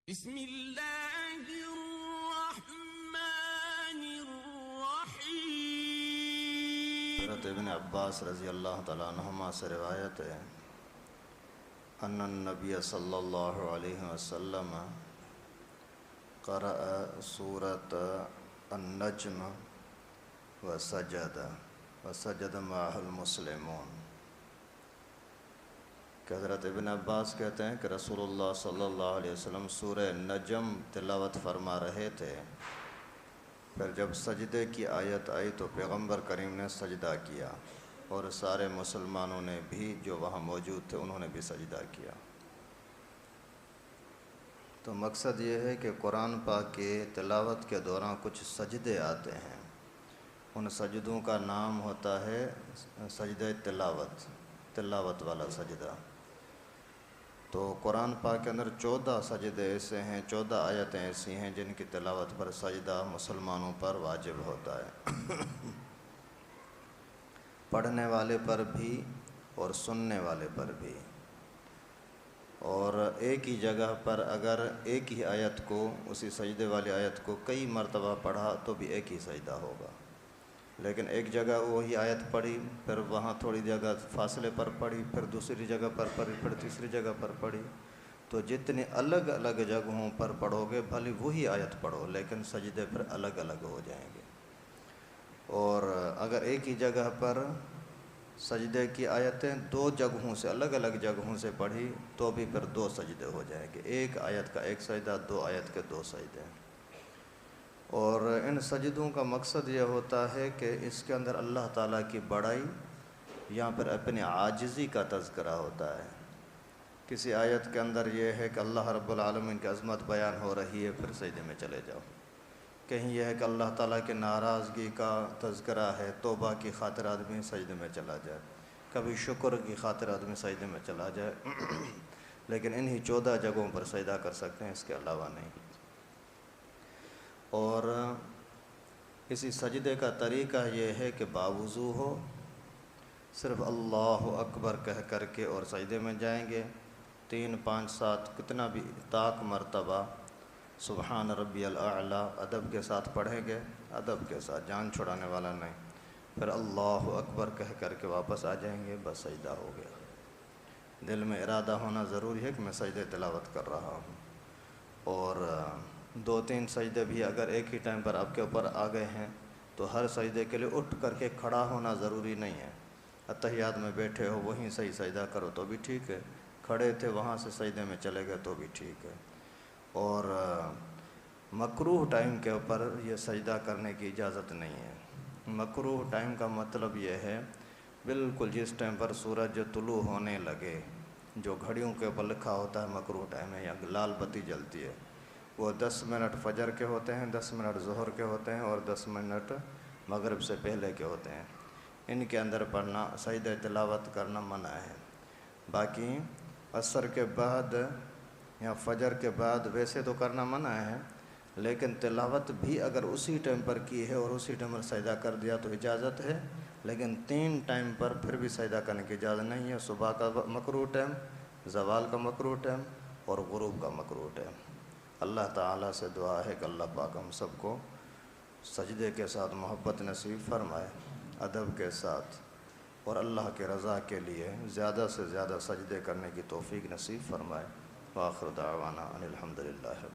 بسم اللہ الرحمن الرحیم۔ حضرت ابن عباس رضی اللہ تعالیٰ عنہما سے روایت ہے ان النبی صلی اللہ علیہ وسلم قرأ سورۃ النجم وسجد معہ المسلمون، کہ حضرت ابن عباس کہتے ہیں کہ رسول اللہ صلی اللہ علیہ وسلم سورہ نجم تلاوت فرما رہے تھے، پھر جب سجدے کی آیت آئی تو پیغمبر کریم نے سجدہ کیا اور سارے مسلمانوں نے بھی جو وہاں موجود تھے انہوں نے بھی سجدہ کیا۔ تو مقصد یہ ہے کہ قرآن پاک کے تلاوت کے دوران کچھ سجدے آتے ہیں، ان سجدوں کا نام ہوتا ہے سجدہ تلاوت والا سجدہ۔ تو قرآن پاک کے اندر 14 سجدے ایسے ہیں، 14 آیتیں ایسی ہیں جن کی تلاوت پر سجدہ مسلمانوں پر واجب ہوتا ہے، پڑھنے والے پر بھی اور سننے والے پر بھی۔ اور ایک ہی جگہ پر اگر ایک ہی آیت کو، اسی سجدے والی آیت کو کئی مرتبہ پڑھا تو بھی ایک ہی سجدہ ہوگا، لیکن ایک جگہ وہی آیت پڑھی، پھر وہاں تھوڑی جگہ فاصلے پر پڑھی، پھر دوسری جگہ پر پڑھی، پھر تیسری جگہ پر پڑھی، تو جتنی الگ الگ جگہوں پر پڑھو گے بھلے وہی آیت پڑھو لیکن سجدے پھر الگ الگ ہو جائیں گے۔ اور اگر ایک ہی جگہ پر سجدے کی آیتیں 2 جگہوں سے، الگ الگ جگہوں سے پڑھی تو بھی پھر 2 سجدے ہو جائیں گے، ایک آیت کا ایک سجدہ، 2 آیت کے 2 سجدے۔ اور ان سجدوں کا مقصد یہ ہوتا ہے کہ اس کے اندر اللہ تعالیٰ کی بڑائی یا پھر اپنی عاجزی کا تذکرہ ہوتا ہے۔ کسی آیت کے اندر یہ ہے کہ اللہ رب العالمین کی عظمت بیان ہو رہی ہے، پھر سجدے میں چلے جاؤ۔ کہیں یہ ہے کہ اللہ تعالیٰ کی ناراضگی کا تذکرہ ہے، توبہ کی خاطر آدمی سجدے میں چلا جائے، کبھی شکر کی خاطر آدمی سجدے میں چلا جائے، لیکن انہی 14 جگہوں پر سجدہ کر سکتے ہیں، اس کے علاوہ نہیں۔ اور اسی سجدے کا طریقہ یہ ہے کہ باوضو ہو، صرف اللہ اکبر کہہ کر کے اور سجدے میں جائیں گے، 3 5 7 کتنا بھی طاق مرتبہ سبحان ربی الاعلی ادب کے ساتھ پڑھیں گے، ادب کے ساتھ، جان چھڑانے والا نہیں، پھر اللہ اکبر کہہ کر کے واپس آ جائیں گے، بس سجدہ ہو گیا۔ دل میں ارادہ ہونا ضروری ہے کہ میں سجدے تلاوت کر رہا ہوں۔ اور 2-3 سجدے بھی اگر ایک ہی ٹائم پر آپ کے اوپر آ گئے ہیں تو ہر سجدے کے لیے اٹھ کر کے کھڑا ہونا ضروری نہیں ہے۔ اتحیات میں بیٹھے ہو وہیں صحیح سجدہ کرو تو بھی ٹھیک ہے، کھڑے تھے وہاں سے سجدے میں چلے گئے تو بھی ٹھیک ہے۔ اور مکروہ ٹائم کے اوپر یہ سجدہ کرنے کی اجازت نہیں ہے۔ مکروہ ٹائم کا مطلب یہ ہے بالکل جس ٹائم پر سورج طلوع ہونے لگے، جو گھڑیوں کے اوپر لکھا ہوتا ہے مکروہ ٹائم ہے، یا لال بتی جلتی ہے، وہ 10 منٹ فجر کے ہوتے ہیں، 10 منٹ ظہر کے ہوتے ہیں اور 10 منٹ مغرب سے پہلے کے ہوتے ہیں۔ ان کے اندر پڑھنا، سجدہ تلاوت کرنا منع ہے۔ باقی عصر کے بعد یا فجر کے بعد ویسے تو کرنا منع ہے، لیکن تلاوت بھی اگر اسی ٹائم پر کی ہے اور اسی ٹائم پر سجدہ کر دیا تو اجازت ہے، لیکن 3 ٹائم پر پھر بھی سجدہ کرنے کی اجازت نہیں ہے۔ صبح کا مکروہ ٹائم، زوال کا مکروہ ٹائم اور غروب کا مکروہ ٹائم۔ اللہ تعالیٰ سے دعا ہے کہ اللہ پاک ہم سب کو سجدے کے ساتھ محبت نصیب فرمائے، ادب کے ساتھ، اور اللہ کے رضا کے لیے زیادہ سے زیادہ سجدے کرنے کی توفیق نصیب فرمائے۔ وآخر دعوانا ان الحمدللہ۔